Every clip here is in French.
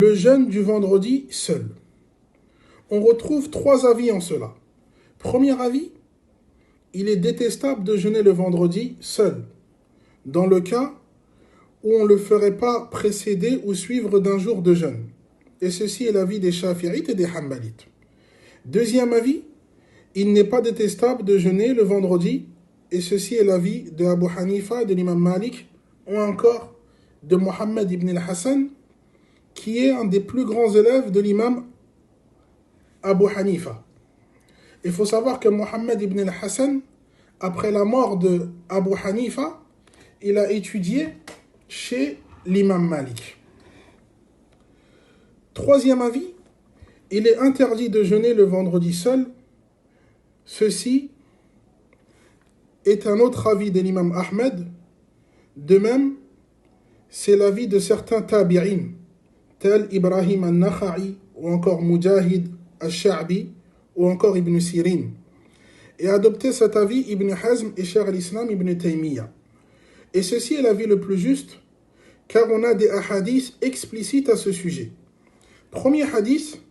Le jeûne du vendredi seul. On retrouve trois avis en cela. Premier avis, il est détestable de jeûner le vendredi seul, dans le cas où on ne le ferait pas précéder ou suivre d'un jour de jeûne. Et ceci est l'avis des Shafi'ites et des Hanbalites. Deuxième avis, il n'est pas détestable de jeûner le vendredi, et ceci est l'avis de Abu Hanifa, de l'imam Malik, ou encore de Mohammed ibn al-Hassan, qui est un des plus grands élèves de l'imam Abu Hanifa. Il faut savoir que Mohammed ibn al-Hassan, après la mort de Abu Hanifa, il a étudié chez l'imam Malik. Troisième avis, il est interdit de jeûner le vendredi seul. Ceci est un autre avis de l'imam Ahmed. De même, c'est l'avis de certains tabi'in, tels Ibrahim al-Nakha'i, ou encore Mujahid al-Sha'bi, ou encore Ibn Sirin. Et adopté cet avis Ibn Hazm et Cheikh al-Islam Ibn Taymiyyah. Et ceci est l'avis le plus juste, car on a des hadiths explicites à ce sujet. Premier hadith,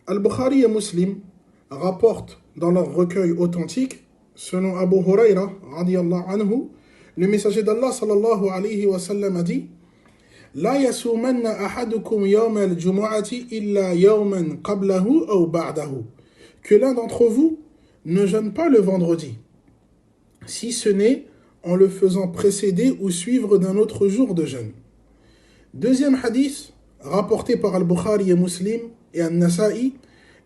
Al-Bukhari et Muslim rapportent dans leur recueil authentique, selon Abu Huraira, radiyallahu anhu, le messager d'Allah sallallahu alayhi wa sallam a dit: La yasumanna ahadukum yawm al-jumu'ati illa yawman qablahu aw ba'dahu. Que l'un d'entre vous ne jeûne pas le vendredi, si ce n'est en le faisant précéder ou suivre d'un autre jour de jeûne. Deuxième hadith, rapporté par Al-Bukhari et Muslim et An-Nasa'i,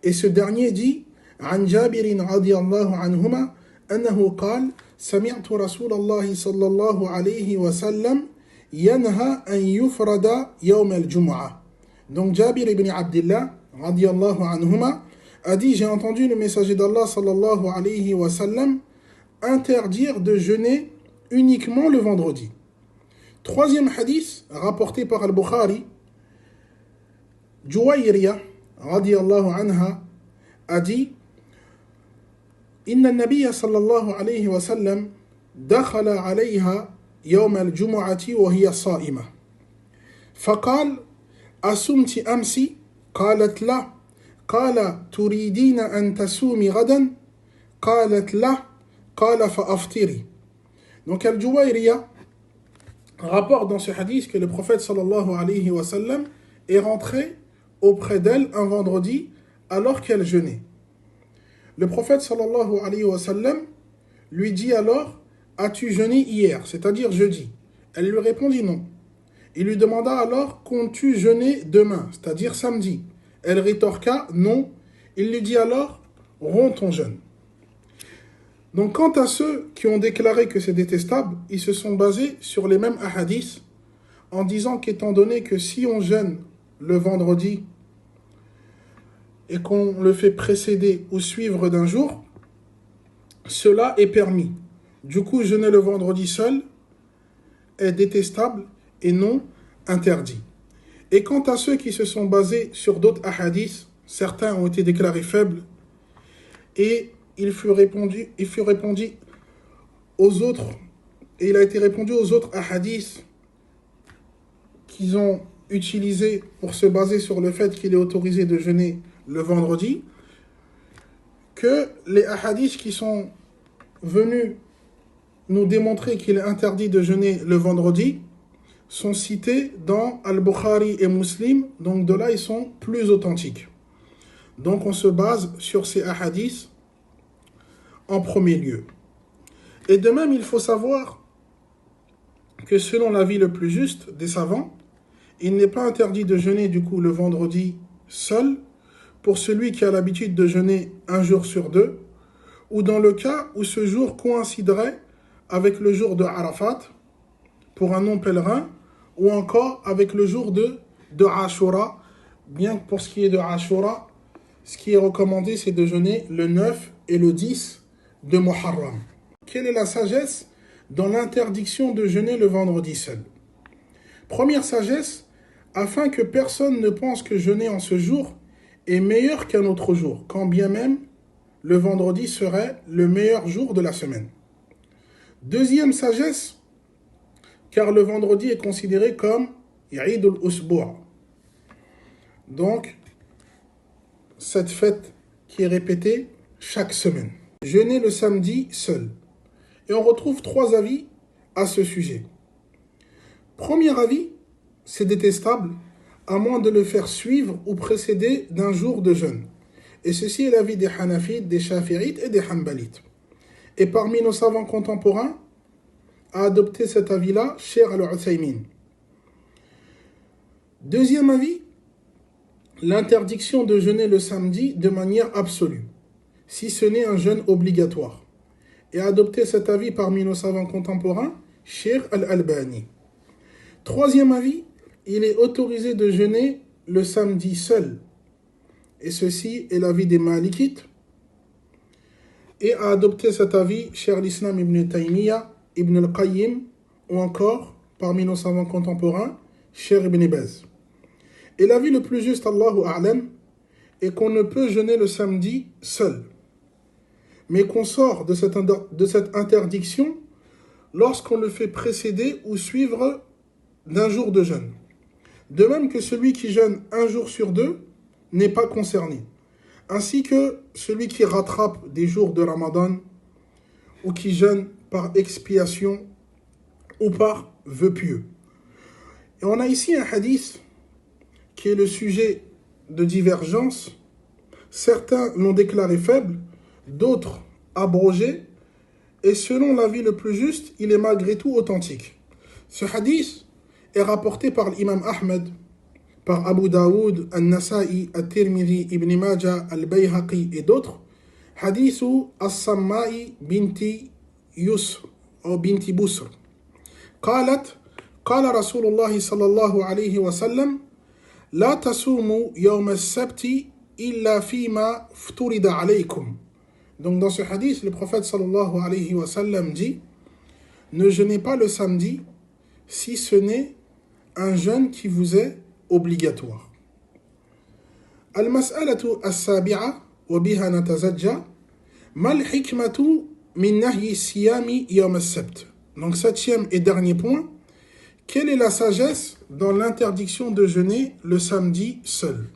et ce dernier dit: An Jabirin radiyallahu anhuma, annahu qal, sami'tu Rasulallah sallallahu alayhi wa sallam, yanha an yufrada yawm al-jumu'ah. Donc Jabir ibn Abdillah radiyallahu anhuma a dit: j'ai entendu le messager d'Allah sallallahu alayhi wa sallam interdire de jeûner uniquement le vendredi. Troisième hadith, rapporté par Al-Bukhari, Juwayriya radiyallahu anha a dit: Inna an-nabiyya sallallahu alayhi wa sallam dakhala alayha yawm al-jumu'ati wa hiya sa'ima. فقال: أصمت أمسي؟ قالت لا. قال: تريدين أن تسومي غدا؟ قالت لا. قال: فأفطري. Donc Al-Juwayriya rapporte dans ce hadith que le prophète sallallahu alayhi wa sallam est rentré auprès d'elle un vendredi alors qu'elle jeûnait. Le prophète sallallahu alayhi wa sallam lui dit alors: as-tu jeûné hier, c'est-à-dire jeudi? Elle lui répondit non. Il lui demanda alors: comptes-tu jeûner demain, c'est-à-dire samedi? Elle rétorqua non. Il lui dit alors: romps ton jeûne. Donc quant à ceux qui ont déclaré que c'est détestable, ils se sont basés sur les mêmes hadiths en disant qu'étant donné que si on jeûne le vendredi et qu'on le fait précéder ou suivre d'un jour, cela est permis. Du coup, jeûner le vendredi seul est détestable et non interdit. Et quant à ceux qui se sont basés sur d'autres hadiths, certains ont été déclarés faibles et il fut répondu aux autres, et il a été répondu aux autres hadiths qu'ils ont utilisés pour se baser sur le fait qu'il est autorisé de jeûner le vendredi, que les hadiths qui sont venus nous démontrer qu'il est interdit de jeûner le vendredi sont cités dans Al-Bukhari et Muslim, donc de là ils sont plus authentiques. Donc on se base sur ces hadiths en premier lieu. Et de même, il faut savoir que selon l'avis le plus juste des savants, il n'est pas interdit de jeûner du coup le vendredi seul pour celui qui a l'habitude de jeûner un jour sur deux, ou dans le cas où ce jour coïnciderait avec le jour de Arafat pour un non-pèlerin, ou encore avec le jour de Ashura. Bien que pour ce qui est de Ashura, ce qui est recommandé, c'est de jeûner le 9 et le 10 de Muharram. Quelle est la sagesse dans l'interdiction de jeûner le vendredi seul? Première sagesse, afin que personne ne pense que jeûner en ce jour est meilleur qu'un autre jour, quand bien même le vendredi serait le meilleur jour de la semaine. Deuxième sagesse, car le vendredi est considéré comme Eid al-Usbu', Donc, cette fête qui est répétée chaque semaine. Jeûner le samedi seul. Et on retrouve 3 avis à ce sujet. Premier avis, c'est détestable, à moins de le faire suivre ou précéder d'un jour de jeûne. Et ceci est l'avis des Hanafites, des Shafi'ites et des Hanbalites. Et parmi nos savants contemporains, a adopté cet avis-là, Cheikh Al-Uthaymin. Deuxième avis, l'interdiction de jeûner le samedi de manière absolue, si ce n'est un jeûne obligatoire. Et a adopté cet avis parmi nos savants contemporains, Cheikh Al-Albani. Troisième avis, il est autorisé de jeûner le samedi seul. Et ceci est l'avis des Malikites. Et a adopté cet avis Cheikh l'Islam Ibn Taymiyyah, Ibn al-Qayyim, ou encore, parmi nos savants contemporains, Cheikh Ibn Baz. Et l'avis le plus juste, Allahu A'lam, est qu'on ne peut jeûner le samedi seul, mais qu'on sort de cette interdiction lorsqu'on le fait précéder ou suivre d'un jour de jeûne. De même que celui qui jeûne un jour sur 2 n'est pas concerné, ainsi que celui qui rattrape des jours de Ramadan ou qui jeûne par expiation ou par vœu pieux. Et on a ici un hadith qui est le sujet de divergence. Certains l'ont déclaré faible, d'autres abrogé, et selon l'avis le plus juste, il est malgré tout authentique. Ce hadith est rapporté par l'imam Ahmed, par Abu Daoud, Al-Nasa'i, Al-Tirmidhi, Ibn Majah, Al-Bayhaqi et d'autres. Hadithu As-Samma'i binti Yusr ou binti Busr. قالت قال رسول الله صلى الله عليه وسلم لا تصوموا يوم السبت إلا فيما افترض عليكم. Donc dans ce hadith, le prophète sallallahu alayhi wa sallam dit: ne jeûnez pas le samedi si ce n'est un jeûne qui vous est obligatoire. Al-mas'alatu as-sabi'a wa biha natazajja ma al-hikmatu min nahyi siyami yawm as-sabt. Donc 7e et dernier point, quelle est la sagesse dans l'interdiction de jeûner le samedi seul?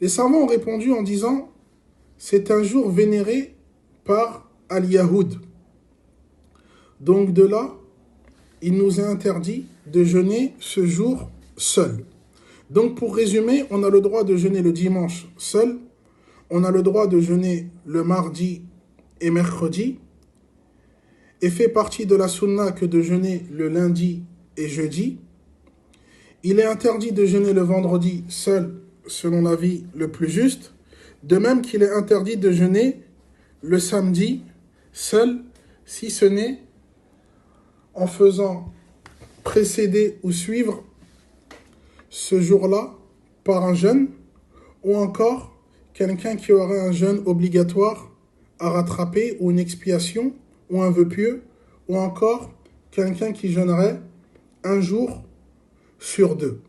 Les savants ont répondu en disant: c'est un jour vénéré par Al-Yahoud. Donc de là, il nous est interdit de jeûner ce jour seul. Donc pour résumer, on a le droit de jeûner le dimanche seul, on a le droit de jeûner le mardi et mercredi, et fait partie de la sunna que de jeûner le lundi et jeudi. Il est interdit de jeûner le vendredi seul, selon l'avis le plus juste, de même qu'il est interdit de jeûner le samedi seul, si ce n'est en faisant précéder ou suivre ce jour-là par un jeûne, ou encore quelqu'un qui aurait un jeûne obligatoire à rattraper, ou une expiation, ou un vœu pieux, ou encore quelqu'un qui jeûnerait un jour sur 2.